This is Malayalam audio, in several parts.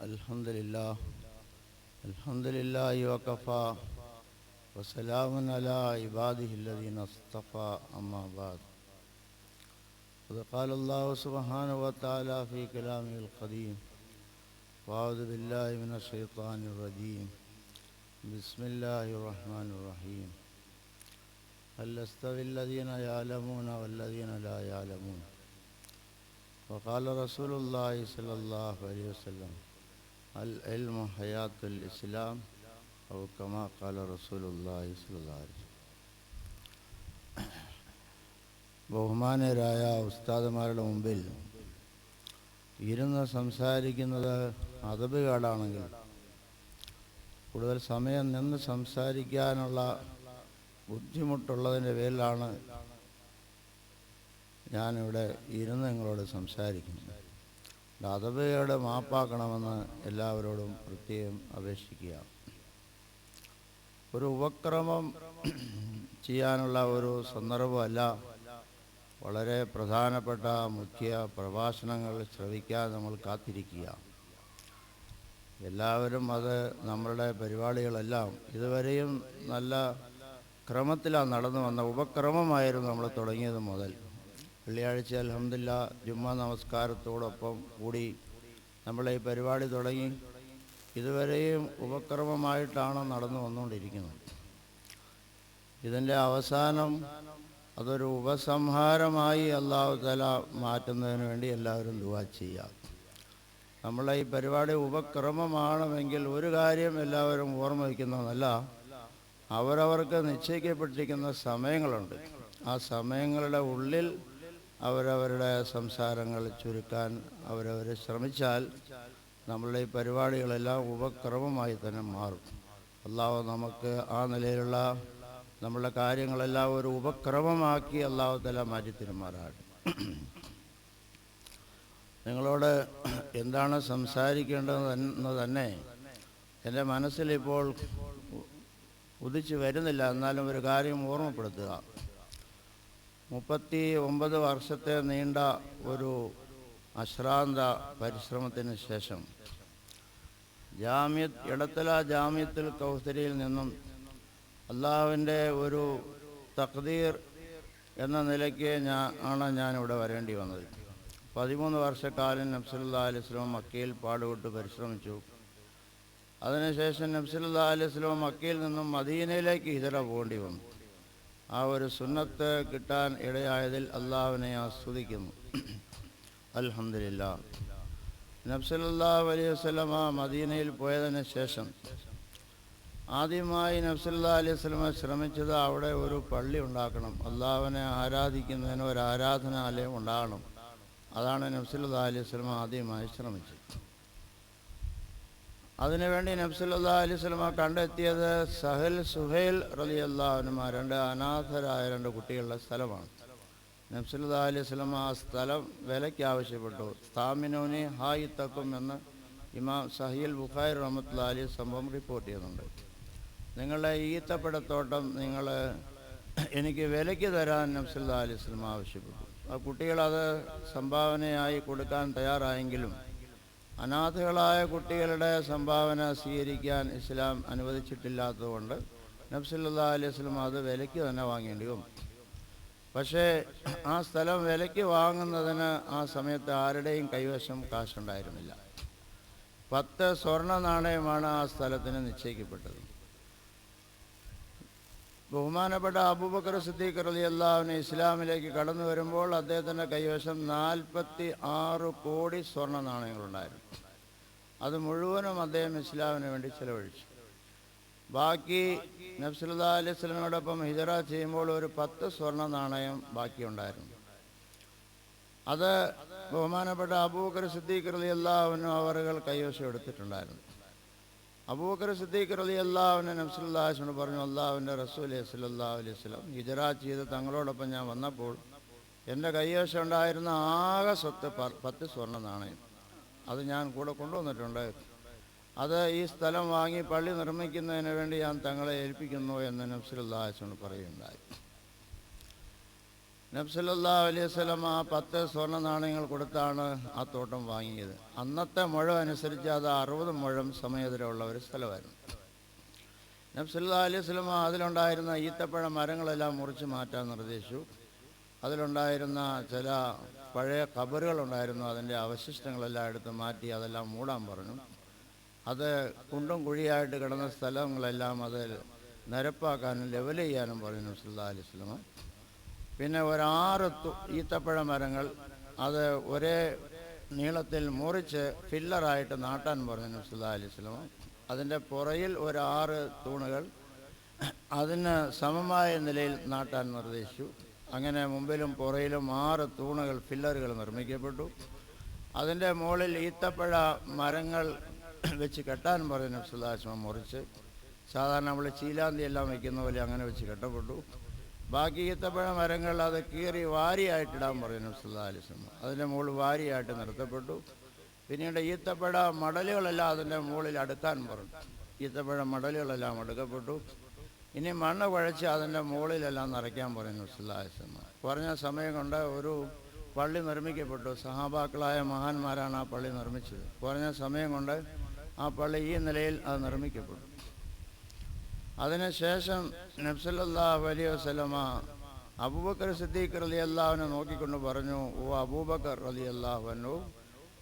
الحمد لله وكفى وسلام على عباده الذين اصطفى أما بعد قد قال الله سبحانه وتعالى في كلامه القديم وأعوذ بالله من الشيطان الرجيم بسم الله الرحمن الرحيم هل يستوي الذين يعلمون والذين لا يعلمون وقال رسول الله صلى الله عليه وسلم العلم حياة الإسلام أو كما قال رسول الله صلى الله عليه وسلم. ബഹുമാനരായ ഉസ്താദുമാരുടെ മുമ്പിൽ ഇരുന്ന് സംസാരിക്കുന്നത് അദബുകേടാണെങ്കിൽ കൂടുതൽ സമയം നിന്ന് സംസാരിക്കാനുള്ള ബുദ്ധിമുട്ടുള്ളതിൻ്റെ പേരിലാണ് ഞാനിവിടെ ഇരുന്ന് നിങ്ങളോട് സംസാരിക്കുന്നത്. അദബുകേട് മാപ്പാക്കണമെന്ന് എല്ലാവരോടും പ്രത്യേകം അപേക്ഷിക്കുക. ഒരു ഉപക്രമം ചെയ്യാനുള്ള ഒരു സന്ദർഭമല്ല. വളരെ പ്രധാനപ്പെട്ട മുഖ്യ പ്രഭാഷണങ്ങൾ ശ്രവിക്കാൻ നമ്മൾ കാത്തിരിക്കുക. എല്ലാവരും അത് നമ്മളുടെ പരിപാടികളെല്ലാം ഇതുവരെയും നല്ല ക്രമത്തിലാണ് നടന്നു വന്ന ഉപക്രമമായിരുന്നു നമ്മൾ തുടങ്ങിയത് മുതൽ. വെള്ളിയാഴ്ച അൽഹംദുലില്ലാ ജുമ്മാ നമസ്കാരത്തോടൊപ്പം കൂടി നമ്മൾ ഈ പരിപാടി തുടങ്ങി. ഇതുവരെയും ഉപക്രമമായിട്ടാണ് നടന്നു വന്നുകൊണ്ടിരിക്കുന്നത്. ഇതിൻ്റെ അവസാനം അതൊരു ഉപസംഹാരമായി അല്ലാഹു തആല മാറ്റുന്നതിന് വേണ്ടി എല്ലാവരും ദുആ ചെയ്യുക. നമ്മളെ ഈ പരിപാടി ഉപക്രമമാണെങ്കിൽ ഒരു കാര്യം എല്ലാവരും ഓർമ്മ വയ്ക്കുന്നതല്ല, അവരവർക്ക് നിശ്ചയിക്കപ്പെട്ടിരിക്കുന്ന സമയങ്ങളുണ്ട്. ആ സമയങ്ങളുടെ ഉള്ളിൽ അവരവരുടെ സംസാരങ്ങൾ ചുരുക്കാൻ അവരവർ ശ്രമിച്ചാൽ നമ്മളുടെ ഈ പരിപാടികളെല്ലാം ഉപക്രമമായി തന്നെ മാറും. അല്ലാഹു നമുക്ക് ആ നിലയിലുള്ള നമ്മളുടെ കാര്യങ്ങളെല്ലാം ഒരു ഉപക്രമമാക്കി അല്ലാഹു തആല മാറ്റി തരുമാറാകട്ടെ. നിങ്ങളോട് എന്താണ് സംസാരിക്കേണ്ടതെന്ന് തന്നെ എൻ്റെ മനസ്സിലിപ്പോൾ ഉദിച്ചു വരുന്നില്ല. എന്നാലും ഒരു കാര്യം ഓർമ്മപ്പെടുത്തുക. 39 വർഷത്തെ നീണ്ട ഒരു അശ്രാന്ത പരിശ്രമത്തിന് ശേഷം ഇടത്തല ജാമിയത്തുൽ കൗസരിയിൽ നിന്നും അള്ളാഹുവിൻ്റെ ഒരു തഖ്ദീർ എന്ന നിലയ്ക്ക് ഞാനിവിടെ വരേണ്ടി വന്നത്. 13 വർഷക്കാലം നബി സല്ലല്ലാഹു അലൈഹി വസല്ലം മക്കയിൽ പാടുപെട്ട് പരിശ്രമിച്ചു. അതിനുശേഷം നബി സല്ലല്ലാഹു അലൈഹി വസല്ലം മക്കയിൽ നിന്നും മദീനയിലേക്ക് ഹിജറ പോകേണ്ടി വന്നു. ആ ഒരു സുന്നത്ത് കിട്ടാൻ ഇടയായതിൽ അള്ളാഹുവിനെ ആസ്വദിക്കുന്നു. അൽഹംദുലില്ലാ. നബി സല്ലല്ലാഹു അലൈഹി വസല്ലം മദീനയിൽ പോയതിന് ശേഷം ആദ്യമായി നബി സല്ലല്ലാഹു അലൈഹി വസല്ലം ശ്രമിച്ചത് അവിടെ ഒരു പള്ളി ഉണ്ടാക്കണം, അള്ളാഹുവിനെ ആരാധിക്കുന്നതിന് ഒരു ആരാധനാലയം ഉണ്ടാകണം. അതാണ് നബി സല്ലല്ലാഹു അലൈഹി വസല്ലം ആദ്യമായി ശ്രമിച്ചത്. അതിനുവേണ്ടി നബി സല്ലല്ലാഹു അലൈഹി വസല്ലം കണ്ടെത്തിയത് സഹൽ സുഹൈൽ റളിയല്ലാഹു അൻഹുമാ, 2 അനാഥരായ 2 കുട്ടികളുടെ സ്ഥലമാണ്. നബി സല്ലല്ലാഹു അലൈഹി വസല്ലം ആ സ്ഥലം വിലയ്ക്ക് ആവശ്യപ്പെട്ടു. സ്ഥാമിനൂനി ഹായി തക്കും എന്ന് ഇമാം സഹീൽ ബുഖാരി റഹ്മത്തുള്ളാഹി അലൈഹി സംഭവം റിപ്പോർട്ട് ചെയ്യുന്നുണ്ട്. നിങ്ങളുടെ ഈത്തപ്പഴത്തോട്ടം എനിക്ക് വിലയ്ക്ക് തരാൻ നബി സല്ലല്ലാഹു അലൈഹി വസല്ലം ആവശ്യപ്പെട്ടു. ആ കുട്ടികളത് സംഭാവനയായി കൊടുക്കാൻ തയ്യാറായെങ്കിലും അനാഥകളായ കുട്ടികളുടെ സംഭാവന സ്വീകരിക്കാൻ ഇസ്ലാം അനുവദിച്ചിട്ടില്ലാത്തതുകൊണ്ട് നബി സല്ലല്ലാഹു അലൈഹി വസല്ലം അത് വിലയ്ക്ക് തന്നെ വാങ്ങേണ്ടി വന്നു. പക്ഷേ ആ സ്ഥലം വിലയ്ക്ക് വാങ്ങുന്നതിന് ആ സമയത്ത് ആരുടെയും കൈവശം കാശുണ്ടായിരുന്നില്ല. 10 സ്വർണ്ണ നാണയമാണ് ആ സ്ഥലത്തിന് നിശ്ചയിക്കപ്പെട്ടത്. ബഹുമാനപ്പെട്ട അബൂബക്കർ സിദ്ദീഖ് റളിയല്ലാഹു അൻഹു ഇസ്ലാമിലേക്ക് കടന്നു വരുമ്പോൾ അദ്ദേഹത്തിൻ്റെ കൈവശം 46 കോടി സ്വർണ്ണ നാണയങ്ങളുണ്ടായിരുന്നു. അത് മുഴുവനും അദ്ദേഹം ഇസ്ലാമിന് വേണ്ടി ചെലവഴിച്ചു. ബാക്കി നബി സല്ലല്ലാഹു അലൈഹി വസല്ലമയോടൊപ്പം ഹിജറ ചെയ്യുമ്പോൾ ഒരു 10 സ്വർണ്ണ നാണയം ബാക്കിയുണ്ടായിരുന്നു. അത് ബഹുമാനപ്പെട്ട അബൂബക്കർ സിദ്ദീഖ് റളിയല്ലാഹു അൻഹു അവറുകൾ കൈവശം എടുത്തിട്ടുണ്ടായിരുന്നു. അബൂബക്കർ സിദ്ദീഖ് റളിയല്ലാഹു അൻഹു നബി സല്ലല്ലാഹു അലൈഹി വസല്ലം പറഞ്ഞു, അല്ലാഹുവിൻ്റെ റസൂൽ സല്ലല്ലാഹു അലൈഹി വസല്ലം ഹിജറ ചെയ്ത് തങ്ങളോടൊപ്പം ഞാൻ വന്നപ്പോൾ എൻ്റെ കൈവശം ഉണ്ടായിരുന്ന ആകെ സ്വത്ത് 10 സ്വർണ്ണ നാണയം. അത് ഞാൻ കൂടെ കൊണ്ടുവന്നിട്ടുണ്ട്. അത് ഈ സ്ഥലം വാങ്ങി പള്ളി നിർമ്മിക്കുന്നതിന് വേണ്ടി ഞാൻ തങ്ങളെ ഏൽപ്പിക്കുന്നു എന്ന് നബി സല്ലല്ലാഹു അലൈഹി വസല്ലം പറയുകയുണ്ടായി. നബി സല്ലല്ലാഹു അലൈഹി വസല്ലം ആ 10 സ്വർണ്ണ നാണയങ്ങൾ കൊടുത്താണ് ആ തോട്ടം വാങ്ങിയത്. അന്നത്തെ മുഴം അനുസരിച്ച് അത് 60 മുഴം സമയത്തിലുള്ള ഒരു സ്ഥലമായിരുന്നു. നബി സല്ലല്ലാഹു അലൈഹി വസല്ലം അതിലുണ്ടായിരുന്ന ഈത്തപ്പഴ മരങ്ങളെല്ലാം മുറിച്ച് മാറ്റാൻ നിർദ്ദേശിച്ചു. അതിലുണ്ടായിരുന്ന ചില പഴയ ഖബറുകളുണ്ടായിരുന്നു, അതിൻ്റെ അവശിഷ്ടങ്ങളെല്ലാം എടുത്ത് മാറ്റി അതെല്ലാം മൂടാൻ പറഞ്ഞു. അത് കുണ്ടും കുഴിയായിട്ട് കിടന്ന സ്ഥലങ്ങളെല്ലാം അത് നിരപ്പാക്കാനും ലെവൽ ചെയ്യാനും പറഞ്ഞു നബി സല്ലല്ലാഹു അലൈഹി വസല്ലം. പിന്നെ 6 ഈത്തപ്പഴ മരങ്ങൾ അത് ഒരേ നീളത്തിൽ മുറിച്ച് ഫില്ലറായിട്ട് നാട്ടാൻ പറഞ്ഞു നബി സല്ലല്ലാഹു അലൈഹി വസല്ലം. അതിൻ്റെ പുറയിൽ 6 തൂണുകൾ അതിന് സമമായ നിലയിൽ നാട്ടാൻ നിർദ്ദേശിച്ചു. അങ്ങനെ മുമ്പിലും പുറയിലും 6 തൂണുകൾ ഫില്ലറുകൾ നിർമ്മിക്കപ്പെട്ടു. അതിൻ്റെ മുകളിൽ ഈത്തപ്പഴ മരങ്ങൾ വെച്ച് കെട്ടാൻ പറഞ്ഞു നബി സല്ലല്ലാഹു അലൈഹി വസല്ലം. മുറിച്ച് സാധാരണ നമ്മൾ ചീലാന്തി എല്ലാം വയ്ക്കുന്ന പോലെ അങ്ങനെ വെച്ച് കെട്ടപ്പെട്ടു. ബാക്കി ഈത്തപ്പഴ മരങ്ങൾ അത് കീറി വാരിയായിട്ടിടാൻ പറഞ്ഞു നബി സല്ലല്ലാഹു അലൈഹി വസല്ലം. അതിൻ്റെ മുകളിൽ വാരിയായിട്ട് നിർത്തപ്പെട്ടു. പിന്നീട് ഈത്തപ്പഴ മടലുകളെല്ലാം അതിൻ്റെ മുകളിൽ അടുക്കാൻ പറഞ്ഞു. ഈത്തപ്പഴ മടലുകളെല്ലാം അടുക്കപ്പെട്ടു. ഇനി മണ്ണ് കുഴച്ച് അതിൻ്റെ മുകളിലെല്ലാം നിറയ്ക്കാൻ പറഞ്ഞു നബി സല്ലല്ലാഹു അലൈഹി വസല്ലം. കുറഞ്ഞ സമയം കൊണ്ട് ഒരു പള്ളി നിർമ്മിക്കപ്പെട്ടു. സഹാബാക്കളായ മഹാന്മാരാണ് ആ പള്ളി നിർമ്മിച്ചത്. കുറഞ്ഞ സമയം കൊണ്ട് ആ പള്ളി ഈ നിലയിൽ അത് നിർമ്മിക്കപ്പെട്ടു. അതിനുശേഷം നബി സല്ലല്ലാഹു അലൈഹി വസല്ലം അബൂബക്കർ സിദ്ദീഖ് റളിയല്ലാഹു അൻഹു നോക്കിക്കൊണ്ട് പറഞ്ഞു, ഓ അബൂബക്കർ റളിയല്ലാഹു അൻഹു,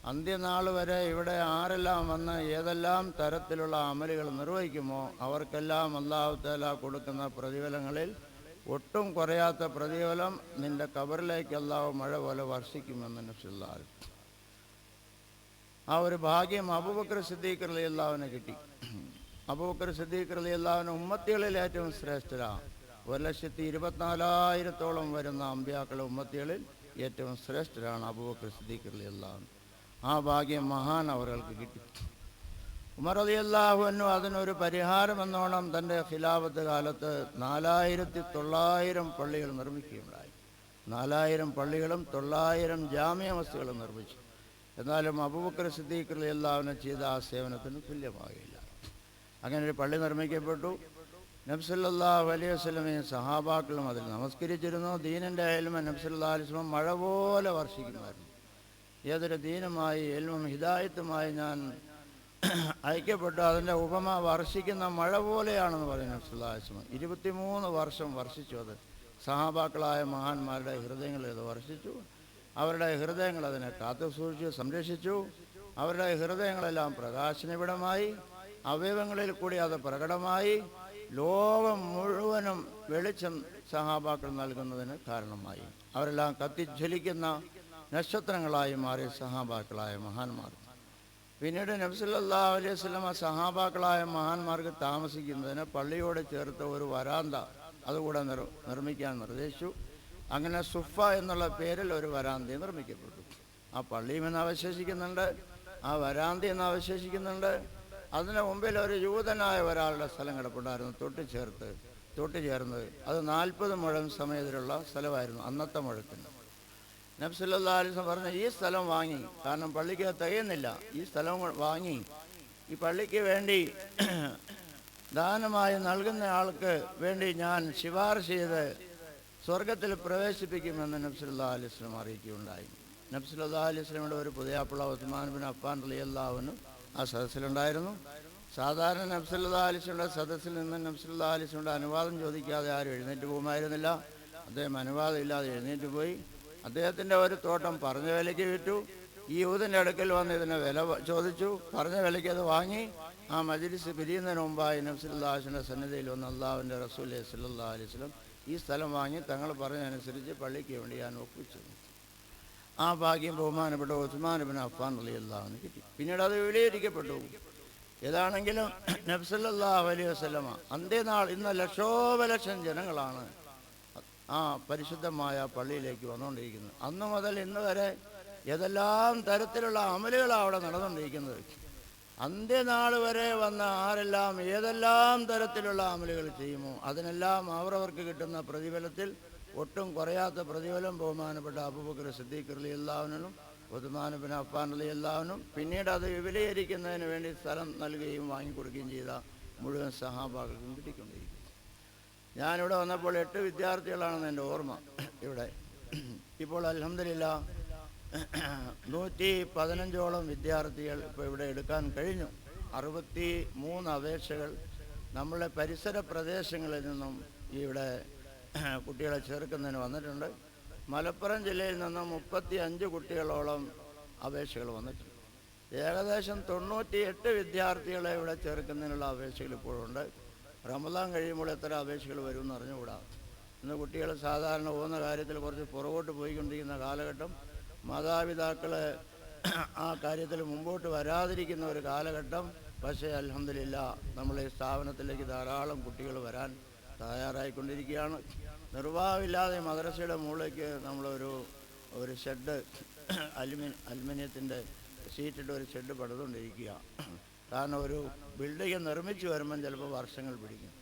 അന്ത്യനാൾ വരെ ഇവിടെ ആരെല്ലാം വന്ന് ഏതെല്ലാം തരത്തിലുള്ള അമലുകൾ നിർവഹിക്കുമോ അവർക്കെല്ലാം അല്ലാഹു തആല കൊടുക്കുന്ന പ്രതിഫലങ്ങളിൽ ഒട്ടും കുറയാത്ത പ്രതിഫലം നിന്റെ ഖബറിലേക്ക് അല്ലാഹു മഴ പോലെ വർഷിക്കുമെന്ന് നബി സല്ലല്ലാഹു അലൈഹി വസല്ലം. ആ ഒരു ഭാഗ്യം അബൂബക്കർ സിദ്ദീഖ് റളിയല്ലാഹു അൻഹു കിട്ടി. അബൂബക്കർ സിദ്ദീഖ് റളിയല്ലാഹു അൻഹു ഉമ്മത്തികളിൽ ഏറ്റവും ശ്രേഷ്ഠരാണ്. 1,24,000 വരുന്ന അമ്പിയാക്കളെ ഉമ്മത്തികളിൽ ഏറ്റവും ശ്രേഷ്ഠരാണ് അബൂബക്കർ സിദ്ദീഖ് റളിയല്ലാഹു അൻഹു. ആ ഭാഗ്യം മഹാൻ അവർക്ക് കിട്ടി. ഉമർ റളിയല്ലാഹു അൻഹു അതിനൊരു പരിഹാരം എന്നോണം തൻ്റെ ഖിലാഫത്ത് കാലത്ത് 4,900 പള്ളികൾ നിർമ്മിക്കുകയുണ്ടായി. 4,000 പള്ളികളും 900 ജാമിഅ മസ്ജിദുകളും നിർമ്മിച്ചു. എന്നാലും അബൂബക്കർ സിദ്ദീഖ് റളിയല്ലാഹു അൻഹു ചെയ്ത ആ സേവനത്തിന് തുല്യമാകില്ല. അങ്ങനെ ഒരു പള്ളി നിർമ്മിക്കപ്പെട്ടു. നബി സല്ലല്ലാഹു അലൈഹി വസല്ലമയും സഹാബാക്കളും അതിൽ നമസ്കരിച്ചിരുന്നു. ദീനിൻ്റെ ഇൽമ നബി സല്ലല്ലാഹു അലൈഹി വസല്ലം മഴ പോലെ വർഷിക്കുമായിരുന്നു. ഏതൊരു ദീനുമായി ഇൽമും ഹിദായത്തുമായി ഞാൻ ഐക്യപ്പെട്ടു, അതിൻ്റെ ഉപമ വർഷിക്കുന്ന മഴ പോലെയാണെന്ന് പറയുന്നു നബി സല്ലല്ലാഹു അലൈഹി വസല്ലം. 23 വർഷം വർഷിച്ചു. അത് സഹാബാക്കളായ മഹാന്മാരുടെ ഹൃദയങ്ങളിൽ അത് വർഷിച്ചു. അവരുടെ ഹൃദയങ്ങൾ അതിനെ കാത്തു സൂക്ഷിച്ചു, സംരക്ഷിച്ചു. അവരുടെ ഹൃദയങ്ങളെല്ലാം പ്രകാശനിബിഡമായി, അവയവങ്ങളിൽ കൂടി അത് പ്രകടമായി. ലോകം മുഴുവനും വെളിച്ചം സഹാബാക്കൾ നൽകുന്നതിന് കാരണമായി. അവരെല്ലാം കത്തിജ്വലിക്കുന്ന നക്ഷത്രങ്ങളായി മാറി സഹാബാക്കളായ മഹാന്മാർ. പിന്നീട് നബി സല്ലല്ലാഹു അലൈഹി വസല്ലം സഹാബാക്കളായ മഹാന്മാർക്ക് താമസിക്കുന്നതിന് പള്ളിയോട് ചേർത്ത് ഒരു വരാന്ത അതുകൂടെ നിർമ്മിക്കാൻ നിർദ്ദേശിച്ചു. അങ്ങനെ സുഫ എന്നുള്ള പേരിൽ ഒരു വരാന്ത നിർമ്മിക്കപ്പെട്ടു. ആ പള്ളിയും എന്ന് അവശേഷിക്കുന്നുണ്ട്, ആ വരാന്ത എന്ന് അവശേഷിക്കുന്നുണ്ട്. അതിന് മുമ്പിൽ ഒരു യൂതനായ ഒരാളുടെ സ്ഥലം കിടപ്പുണ്ടായിരുന്നു, തൊട്ട് ചേർന്നത്. അത് 40 മുഴം സമയത്തിലുള്ള സ്ഥലമായിരുന്നു അന്നത്തെ മുഴത്തിന്. നബി സല്ലല്ലാഹു അലൈഹി വസല്ലം പറഞ്ഞു, ഈ സ്ഥലം വാങ്ങി, കാരണം പള്ളിക്ക് തികയുന്നില്ല, ഈ സ്ഥലം വാങ്ങി ഈ പള്ളിക്ക് വേണ്ടി ദാനമായി നൽകുന്ന ആൾക്ക് വേണ്ടി ഞാൻ ശുപാർശ ചെയ്ത് സ്വർഗത്തിൽ പ്രവേശിപ്പിക്കുമെന്ന് നബി സല്ലല്ലാഹു അലൈഹി വസല്ലം അറിയിക്കുകയുണ്ടായി. നബി സല്ലല്ലാഹു അലൈഹി വസല്ലമയുടെ ഒരു പുതിയാപ്പിള ഉസ്മാൻ ബിൻ അഫ്ഫാൻ റളിയല്ലാഹു അൻഹു ആ സദസ്സിലുണ്ടായിരുന്നു. സാധാരണ നബി സല്ലല്ലാഹു അലൈഹി വസല്ലമയുടെ സദസ്സിൽ നിന്ന് നബി സല്ലല്ലാഹു അലൈഹി വസല്ലമയുടെ അനുവാദം ചോദിക്കാതെ ആരും എഴുന്നേറ്റ് പോകുമായിരുന്നില്ല. അദ്ദേഹം അനുവാദം ഇല്ലാതെ എഴുന്നേറ്റ് പോയി. അദ്ദേഹത്തിൻ്റെ ഒരു തോട്ടം പറഞ്ഞ വിലയ്ക്ക് വിറ്റു. ഈ യൂതൻ്റെ അടുക്കൽ വന്ന് ഇതിന് വില ചോദിച്ചു. പറഞ്ഞ വിലയ്ക്ക് അത് വാങ്ങി. ആ മജ്ലിസ് പിരിയുന്നതിന് മുമ്പായി നബി സല്ലല്ലാഹു അലൈഹി വസല്ലമയുടെ സന്നിധിയിൽ വന്ന് അല്ലാഹുവിൻ്റെ റസൂൽ സല്ലല്ലാഹു അലൈഹി വസല്ലം ഈ സ്ഥലം വാങ്ങി തങ്ങൾ പറഞ്ഞതനുസരിച്ച് പള്ളിക്ക് വേണ്ടി ഞാൻ ഒപ്പിച്ചു. ആ ഭാഗ്യം ബഹുമാനപ്പെട്ട ഉസ്മാൻ ബിൻ അഫ്ഫാൻ റളിയല്ലാഹു അൻഹു കിട്ടി. പിന്നീട് അത് വിലയിരിക്കപ്പെട്ടു. ഏതാണെങ്കിലും നബി സല്ലല്ലാഹു അലൈഹി വസല്ലമ അന്ത്യനാൾ ഇന്ന് ലക്ഷോപലക്ഷം ജനങ്ങളാണ് ആ പരിശുദ്ധമായ പള്ളിയിലേക്ക് വന്നുകൊണ്ടിരിക്കുന്നത്. അന്ന് മുതൽ ഇന്ന് വരെ ഏതെല്ലാം തരത്തിലുള്ള അമലുകളാണ് അവിടെ നടന്നുകൊണ്ടിരിക്കുന്നത്. അന്ത്യനാൾ വരെ വന്ന ആരെല്ലാം ഏതെല്ലാം തരത്തിലുള്ള അമലുകൾ ചെയ്യുമോ അതിനെല്ലാം അവരവർക്ക് കിട്ടുന്ന പ്രതിഫലത്തിൽ ഒട്ടും കുറയാത്ത പ്രതിഫലം ബഹുമാനപ്പെട്ട അബൂബക്കർ സിദ്ദീഖ് റളിയല്ലാഹു അൻഹു, ഉസ്മാൻ ബിൻ അഫ്ഫാൻ റളിയല്ലാഹു അൻഹു, പിന്നീട് അത് വിപുലീകരിക്കുന്നതിന് വേണ്ടി സ്ഥലം നൽകുകയും വാങ്ങിക്കൊടുക്കുകയും ചെയ്ത മുഴുവൻ സഹാബാക്കൾക്കും കിട്ടിക്കൊണ്ടിരിക്കുന്നു. ഞാനിവിടെ വന്നപ്പോൾ 8 വിദ്യാർത്ഥികളാണെന്ന് എൻ്റെ ഓർമ്മ. ഇവിടെ ഇപ്പോൾ അൽഹംദുലില്ലാ 115ഓളം വിദ്യാർത്ഥികൾ ഇപ്പോൾ ഇവിടെ എടുക്കാൻ കഴിഞ്ഞു. 63 അപേക്ഷകൾ നമ്മളുടെ പരിസര പ്രദേശങ്ങളിൽ നിന്നും ഇവിടെ കുട്ടികളെ ചേർക്കുന്നതിന് വന്നിട്ടുണ്ട്. മലപ്പുറം ജില്ലയിൽ നിന്നും 35 കുട്ടികളോളം അപേക്ഷകൾ വന്നിട്ടുണ്ട്. ഏകദേശം 98 വിദ്യാർത്ഥികളെ ഇവിടെ ചേർക്കുന്നതിനുള്ള അപേക്ഷകൾ ഇപ്പോഴുണ്ട്. റമദാൻ കഴിയുമ്പോൾ എത്ര അപേക്ഷകൾ വരുമെന്ന് അറിഞ്ഞുകൂടാ. ഇന്ന് കുട്ടികൾ സാധാരണ പോകുന്ന കാര്യത്തിൽ കുറച്ച് പുറകോട്ട് പോയിക്കൊണ്ടിരിക്കുന്ന കാലഘട്ടം, മാതാപിതാക്കൾ ആ കാര്യത്തിൽ മുമ്പോട്ട് വരാതിരിക്കുന്ന ഒരു കാലഘട്ടം. പക്ഷേ അൽഹംദുലില്ലാ നമ്മളെ ഈ സ്ഥാപനത്തിലേക്ക് ധാരാളം കുട്ടികൾ വരാൻ തയ്യാറായിക്കൊണ്ടിരിക്കുകയാണ്. നിർവാഹമില്ലാതെ മദ്രസയുടെ മുകളിലേക്ക് നമ്മളൊരു ഷെഡ് അലുമിനിയത്തിൻ്റെ ഷീറ്റിട്ട് ഒരു ഷെഡ് പടുതുകൊണ്ടിരിക്കുക. കാരണം ഒരു ബിൽഡിങ് നിർമ്മിച്ചു വരുമ്പം ചിലപ്പോൾ വർഷങ്ങൾ പിടിക്കും.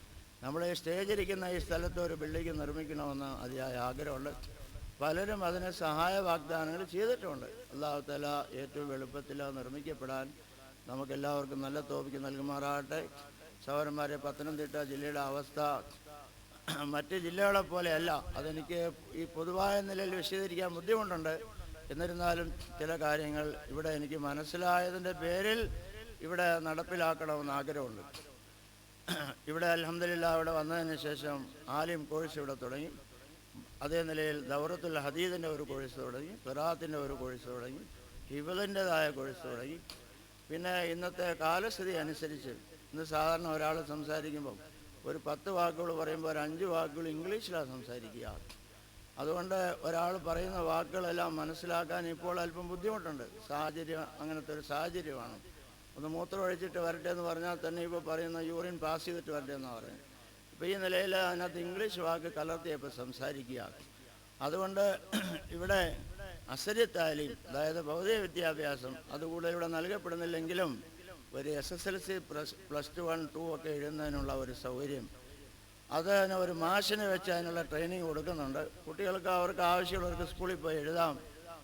നമ്മൾ ഈ സ്റ്റേജിരിക്കുന്ന ഈ സ്ഥലത്ത് ഒരു ബിൽഡിങ് നിർമ്മിക്കണമെന്ന് അതിയായ ആഗ്രഹമുണ്ട്. പലരും അതിന് സഹായ വാഗ്ദാനങ്ങൾ ചെയ്തിട്ടുണ്ട്. അല്ലാഹു തആല ഏറ്റവും എളുപ്പത്തിൽ നിർമ്മിക്കപ്പെടാൻ നമുക്കെല്ലാവർക്കും നല്ല തോപിക്ക് നൽകുമാറാകട്ടെ. സഹോദരന്മാരെ, പത്തനംതിട്ട ജില്ലയുടെ അവസ്ഥ മറ്റ് ജില്ലകളെ പോലെയല്ല. അതെനിക്ക് ഈ പൊതുവായ നിലയിൽ വിശദീകരിക്കാൻ ബുദ്ധിമുട്ടുണ്ട്. എന്നിരുന്നാലും ചില കാര്യങ്ങൾ ഇവിടെ എനിക്ക് മനസ്സിലായതിൻ്റെ പേരിൽ ഇവിടെ നടപ്പിലാക്കണമെന്ന് ആഗ്രഹമുണ്ട്. ഇവിടെ അൽഹംദുലില്ലാ ഇവിടെ വന്നതിന് ശേഷം ആലിം കോഴ്സ് ഇവിടെ തുടങ്ങി. അതേ നിലയിൽ ദൗറത്തുൽ ഹദീദിൻ്റെ ഒരു കോഴ്സ് തുടങ്ങി, ഖിറാഅത്തിൻ്റെ ഒരു കോഴ്സ് തുടങ്ങി, ഹിഫ്ളിൻ്റെതായ കോഴ്സ് തുടങ്ങി. പിന്നെ ഇന്നത്തെ കാലസ്ഥിതി അനുസരിച്ച് ഇന്ന് സാധാരണ ഒരാൾ സംസാരിക്കുമ്പം ഒരു 10 വാക്കുകൾ പറയുമ്പോൾ ഒരു 5 വാക്കുകൾ ഇംഗ്ലീഷിലാണ് സംസാരിക്കുക. അതുകൊണ്ട് ഒരാൾ പറയുന്ന വാക്കുകളെല്ലാം മനസ്സിലാക്കാൻ ഇപ്പോൾ അല്പം ബുദ്ധിമുട്ടുണ്ട്. സാഹചര്യം അങ്ങനത്തെ ഒരു സാഹചര്യമാണ്. ഒന്ന് മൂത്രം ഒഴിച്ചിട്ട് വരട്ടെ എന്ന് പറഞ്ഞാൽ തന്നെ ഇപ്പോൾ പറയുന്ന യൂറിൻ പാസ് ചെയ്തിട്ട് വരട്ടെ എന്നാണ് പറയുന്നത്. ഇപ്പോൾ ഈ നിലയിൽ അതിനകത്ത് ഇംഗ്ലീഷ് വാക്ക് കലർത്തിയപ്പോൾ സംസാരിക്കുക. അതുകൊണ്ട് ഇവിടെ അസരി താലീം, അതായത് ഭൗതിക വിദ്യാഭ്യാസം അതുകൂടെ ഇവിടെ നൽകപ്പെടുന്നില്ലെങ്കിലും ഒരു SSLC +2, 1, 2 ഒക്കെ എഴുതുന്നതിനുള്ള ഒരു സൗകര്യം അതിന് ഒരു മാഷിനെ വെച്ച് അതിനുള്ള ട്രെയിനിങ് കൊടുക്കുന്നുണ്ട്. കുട്ടികൾക്ക് അവർക്ക് ആവശ്യമുള്ളവർക്ക് സ്കൂളിൽ പോയി എഴുതാം.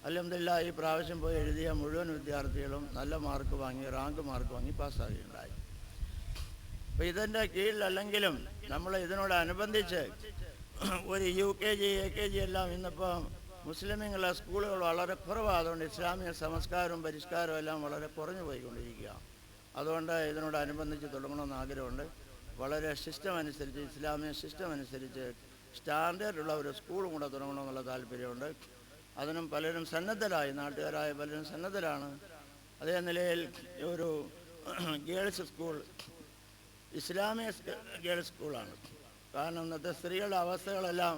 അൽഹംദുലില്ലാ ഈ പ്രാവശ്യം പോയി എഴുതിയ മുഴുവൻ വിദ്യാർത്ഥികളും നല്ല മാർക്ക് വാങ്ങി, റാങ്ക് മാർക്ക് വാങ്ങി പാസ്സാകുകയുണ്ടായി. അപ്പോൾ ഇതിൻ്റെ കീഴിലല്ലെങ്കിലും നമ്മൾ ഇതിനോടനുബന്ധിച്ച് ഒരു UKG AKG എല്ലാം ഇന്നിപ്പോൾ മുസ്ലിമുകളുടെ സ്കൂളുകൾ വളരെ കുറവാണ്. അതുകൊണ്ട് ഇസ്ലാമിക സംസ്കാരവും പരിഷ്കാരവും എല്ലാം വളരെ കുറഞ്ഞു പോയിക്കൊണ്ടിരിക്കുക. അതുകൊണ്ട് ഇതിനോടനുബന്ധിച്ച് തുടങ്ങണമെന്ന് ആഗ്രഹമുണ്ട്. വളരെ സിസ്റ്റം അനുസരിച്ച്, ഇസ്ലാമിക സിസ്റ്റം അനുസരിച്ച് സ്റ്റാൻഡേർഡുള്ള ഒരു സ്കൂളും കൂടെ തുടങ്ങണമെന്നുള്ള താല്പര്യമുണ്ട്. അതിനും പലരും സന്നദ്ധരായി, നാട്ടുകാരായ പലരും സന്നദ്ധരാണ്. അതേ നിലയിൽ ഒരു ഗേൾസ് സ്കൂൾ, ഇസ്ലാമിക ഗേൾസ് സ്കൂളാണ്. കാരണം ഇന്നത്തെ സ്ത്രീകളുടെ അവസ്ഥകളെല്ലാം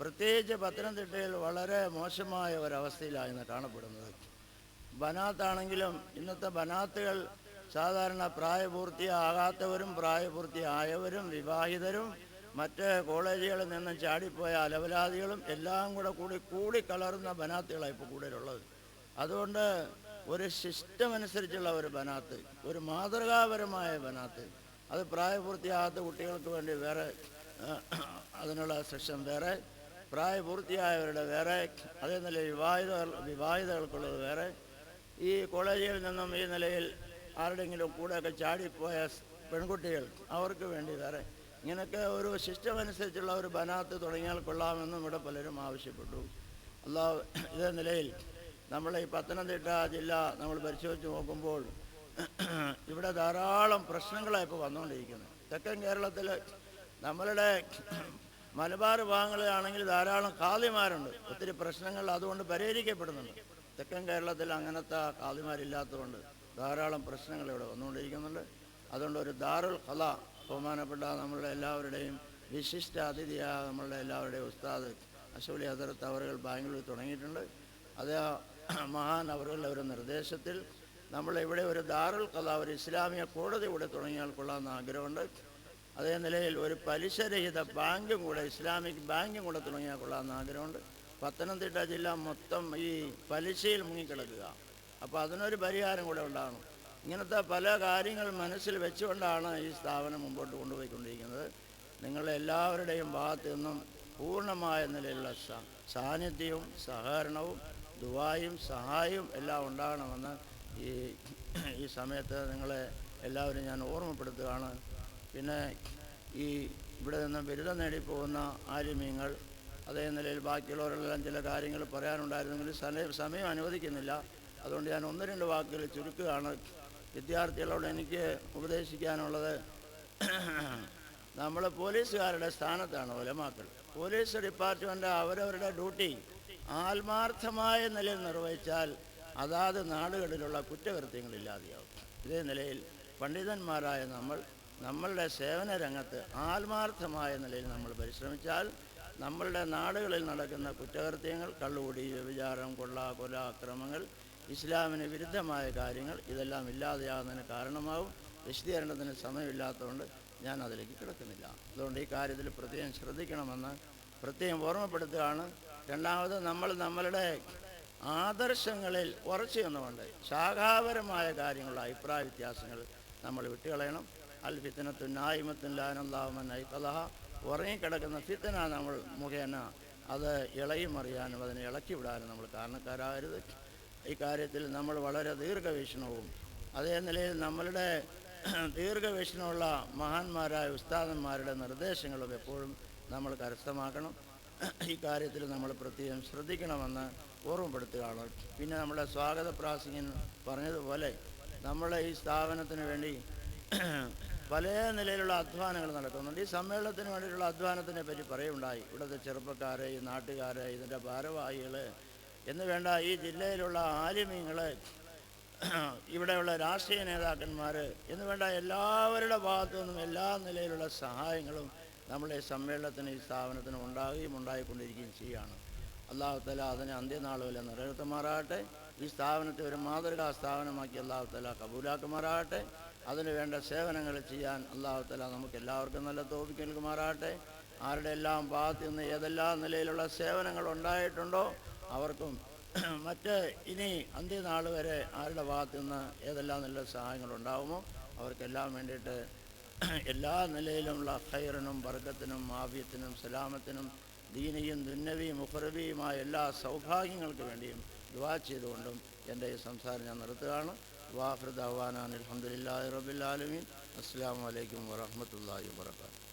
പ്രത്യേകിച്ച് പത്തനംതിട്ടയിൽ വളരെ മോശമായ ഒരവസ്ഥയിലായിരുന്നു കാണപ്പെടുന്നത്. ബനാത്താണെങ്കിലും ഇന്നത്തെ ബനാത്തുകൾ സാധാരണ പ്രായപൂർത്തിയാകാത്തവരും പ്രായപൂർത്തിയായവരും വിവാഹിതരും മറ്റ് കോളേജുകളിൽ നിന്നും ചാടിപ്പോയ അലവലാദികളും എല്ലാം കൂടി കലർന്ന ബനാത്തുകളാണ് ഇപ്പോൾ കൂടുതലുള്ളത്. അതുകൊണ്ട് ഒരു സിസ്റ്റം അനുസരിച്ചുള്ള ഒരു ബനാത്ത്, ഒരു മാതൃകാപരമായ ബനാത്ത്, അത് പ്രായപൂർത്തിയാകാത്ത കുട്ടികൾക്ക് വേണ്ടി വേറെ, അതിനുള്ള സെക്ഷൻ വേറെ, പ്രായപൂർത്തിയായവരുടെ വേറെ, അതേ നിലയിൽ വിവാഹിതകൾക്കുള്ളത് വേറെ. ഈ കോളേജുകളിൽ നിന്നും ഈ നിലയിൽ ആരുടെങ്കിലും കൂടെയൊക്കെ ചാടിപ്പോയ പെൺകുട്ടികൾ അവർക്ക് വേണ്ടി വേറെ, ഇങ്ങനെയൊക്കെ ഒരു സിസ്റ്റം അനുസരിച്ചുള്ള ഒരു ബനാത്ത് തുടങ്ങിയാൽ കൊള്ളാമെന്നും ഇവിടെ പലരും ആവശ്യപ്പെട്ടു. അല്ലാഹു ഇതേ നിലയിൽ നമ്മൾ ഈ പത്തനംതിട്ട ജില്ല നമ്മൾ പരിശോധിച്ച് നോക്കുമ്പോൾ ഇവിടെ ധാരാളം പ്രശ്നങ്ങളാണ് ഇപ്പോൾ വന്നുകൊണ്ടിരിക്കുന്നത്. തെക്കൻ കേരളത്തിൽ നമ്മളുടെ മലബാർ ഭാഗങ്ങളിലാണെങ്കിൽ ധാരാളം ഖാദിമാരുണ്ട്. ഒത്തിരി പ്രശ്നങ്ങൾ അതുകൊണ്ട് പരിഹരിക്കപ്പെടുന്നുണ്ട്. തെക്കൻ കേരളത്തിൽ അങ്ങനത്തെ ഖാദിമാരില്ലാത്തതുകൊണ്ട് ധാരാളം പ്രശ്നങ്ങൾ ഇവിടെ വന്നുകൊണ്ടിരിക്കുന്നുണ്ട്. അതുകൊണ്ട് ഒരു ദാറുൽ ഖലാ, ബഹുമാനപ്പെട്ട നമ്മളുടെ എല്ലാവരുടെയും വിശിഷ്ട അതിഥിയായ നമ്മളുടെ എല്ലാവരുടെയും ഉസ്താദ് അഷ്റഫലി ഹദരത്ത് അവറുകൾ ബാംഗ്ലൂരിൽ തുടങ്ങിയിട്ടുണ്ട്. അത് മഹാൻ അവരുടെ ഒരു നിർദ്ദേശത്തിൽ നമ്മളിവിടെ ഒരു ദാറുൽ ഖലാ, ഒരു ഇസ്ലാമിക കോടതി കൂടെ തുടങ്ങിയാൽ കൊള്ളാമെന്ന് ആഗ്രഹമുണ്ട്. അതേ നിലയിൽ ഒരു പലിശരഹിത ബാങ്കും കൂടെ, ഇസ്ലാമിക് ബാങ്കും കൂടെ തുടങ്ങിയാൽ കൊള്ളാമെന്ന് ആഗ്രഹമുണ്ട്. പത്തനംതിട്ട ജില്ല മൊത്തം ഈ പലിശയിൽ മുങ്ങിക്കിടക്കുക. അപ്പോൾ അതിനൊരു പരിഹാരം കൂടെ ഉണ്ടാകണം. ഇങ്ങനത്തെ പല കാര്യങ്ങൾ മനസ്സിൽ വെച്ചുകൊണ്ടാണ് ഈ സ്ഥാപനം മുമ്പോട്ട് കൊണ്ടുപോയിക്കൊണ്ടിരിക്കുന്നത്. നിങ്ങളെല്ലാവരുടെയും ഭാഗത്തു നിന്നും പൂർണ്ണമായ നിലയിലുള്ള സാന്നിധ്യവും സഹകരണവും ദുആയും സഹായവും എല്ലാം ഉണ്ടാകണമെന്ന് ഈ സമയത്ത് നിങ്ങളെ എല്ലാവരും ഞാൻ ഓർമ്മപ്പെടുത്തുകയാണ്. പിന്നെ ഈ ഇവിടെ നിന്ന് ബിരുദം നേടിപ്പോകുന്ന ആലിമീങ്ങൾ, അതേ നിലയിൽ ബാക്കിയുള്ളവരെല്ലാം ചില കാര്യങ്ങൾ പറയാനുണ്ടായിരുന്നെങ്കിൽ സമയം അനുവദിക്കുന്നില്ല. അതുകൊണ്ട് ഞാൻ ഒന്ന് രണ്ട് വാക്കുകൾ ചുരുക്കുകയാണ്. വിദ്യാർത്ഥികളോട് എനിക്ക് ഉപദേശിക്കാനുള്ളത്, നമ്മൾ പോലീസുകാരുടെ സ്ഥാനത്താണ് ഉലമാക്കൾ. പോലീസ് ഡിപ്പാർട്ട്മെൻ്റ് അവരവരുടെ ഡ്യൂട്ടി ആത്മാർത്ഥമായ നിലയിൽ നിർവഹിച്ചാൽ അതാത് നാടുകളിലുള്ള കുറ്റകൃത്യങ്ങളില്ലാതെയാവും. ഇതേ നിലയിൽ പണ്ഡിതന്മാരായ നമ്മളുടെ സേവന രംഗത്ത് ആത്മാർത്ഥമായ നിലയിൽ നമ്മൾ പരിശ്രമിച്ചാൽ നമ്മളുടെ നാടുകളിൽ നടക്കുന്ന കുറ്റകൃത്യങ്ങൾ, കള്ളുകൂടി, വ്യഭിചാരം, കൊള്ള, കൊല, അക്രമങ്ങൾ, ഇസ്ലാമിന് വിരുദ്ധമായ കാര്യങ്ങൾ ഇതെല്ലാം ഇല്ലാതെയാകുന്നതിന് കാരണമാവും. വിശദീകരണത്തിന് സമയമില്ലാത്തതുകൊണ്ട് ഞാൻ അതിലേക്ക് കിടക്കുന്നില്ല. അതുകൊണ്ട് ഈ കാര്യത്തിൽ പ്രത്യേകം ശ്രദ്ധിക്കണമെന്ന് പ്രത്യേകം ഓർമ്മപ്പെടുത്തുകയാണ്. രണ്ടാമത്, നമ്മളുടെ ആദർശങ്ങളിൽ ഉറച്ചു നിന്നുകൊണ്ട് ശാഖാപരമായ കാര്യങ്ങളുടെ അഭിപ്രായ വ്യത്യാസങ്ങൾ നമ്മൾ വിട്ടുകളയണം. അൽ ഫിത്നത്തു നായിമത്തുൻ ലാനല്ലാഹു മൻ ഐഖദഹ, ഉറങ്ങിക്കിടക്കുന്ന ഫിത്ന നമ്മൾ മുഖേന അത് ഇളകിമറിയാനും അതിനെ ഇളക്കി വിടാനും നമ്മൾ കാരണക്കാരാകരുത്. ഈ കാര്യത്തിൽ നമ്മൾ വളരെ ദീർഘവീക്ഷണവും അതേ നിലയിൽ നമ്മളുടെ ദീർഘവീക്ഷണമുള്ള മഹാന്മാരായ ഉസ്താദന്മാരുടെ നിർദ്ദേശങ്ങളും എപ്പോഴും നമ്മൾ കരസ്ഥമാക്കണം. ഈ കാര്യത്തിൽ നമ്മൾ പ്രത്യേകം ശ്രദ്ധിക്കണമെന്ന് ഓർമ്മപ്പെടുത്തുകയാണ്. പിന്നെ നമ്മുടെ സ്വാഗത പ്രാസംഗികൻ പറഞ്ഞതുപോലെ നമ്മളെ ഈ സ്ഥാപനത്തിന് വേണ്ടി പല നിലയിലുള്ള അധ്വാനങ്ങൾ നടക്കുന്നുണ്ട്. ഈ സമ്മേളനത്തിന് വേണ്ടിയിട്ടുള്ള അധ്വാനത്തിനെ പറ്റി പറയുണ്ടായി. ഇവിടുത്തെ ചെറുപ്പക്കാർ, ഈ നാട്ടുകാർ, ഇതിൻ്റെ ഭാരവാഹികൾ എന്ന് വേണ്ട ഈ ജില്ലയിലുള്ള ആലിമീങ്ങൾ, ഇവിടെയുള്ള രാഷ്ട്രീയ നേതാക്കന്മാർ എന്ന് വേണ്ട എല്ലാവരുടെ ഭാഗത്തു നിന്നും എല്ലാ നിലയിലുള്ള സഹായങ്ങളും നമ്മളെ സമ്മേളനത്തിന്, ഈ സ്ഥാപനത്തിന് ഉണ്ടായിക്കൊണ്ടിരിക്കുകയും ചെയ്യുകയാണ്. അല്ലാഹു തആല അതിനെ അന്ത്യനാൾ വരെ നിലനിർത്തുമാറാകട്ടെ. ഈ സ്ഥാപനത്തെ ഒരു മാതൃകാ സ്ഥാപനമാക്കി അല്ലാഹു തആല കബൂലാക്കുമാറാകട്ടെ. അതിന് വേണ്ട സേവനങ്ങൾ ചെയ്യാൻ അല്ലാഹു തആല നമുക്ക് എല്ലാവർക്കും നല്ല തൗഫീഖ് നൽകുമാറാകട്ടെ. ആരുടെ എല്ലാം ഭാഗത്തു നിന്ന് ഏതെല്ലാം നിലയിലുള്ള സേവനങ്ങൾ ഉണ്ടായിട്ടുണ്ടോ അവർക്കും മറ്റ് ഇനി അന്ത്യനാൾ വരെ ആരുടെ ഭാഗത്തു നിന്ന് ഏതെല്ലാം നല്ല സഹായങ്ങളുണ്ടാകുമോ അവർക്കെല്ലാം വേണ്ടിയിട്ട് എല്ലാ നിലയിലുമുള്ള ഖൈറിനും ബർക്കത്തിനും ആഫിയത്തിനും സലാമത്തിനും ദീനിയും ദുന്നവിയും ഉഖ്റവിയുമായ എല്ലാ സൗഭാഗ്യങ്ങൾക്ക് വേണ്ടിയും ദുആ ചെയ്തുകൊണ്ടും എൻ്റെ ഈ സംസാരം ഞാൻ നിർത്തുകയാണ്. വാഖിറു ദഅ്വാനാ അൽഹംദുലില്ലാഹി റബ്ബിൽ ആലമീൻ. അസ്സലാമു അലൈക്കും വറഹ്മത്തുള്ളാഹി വബറകാതുഹു.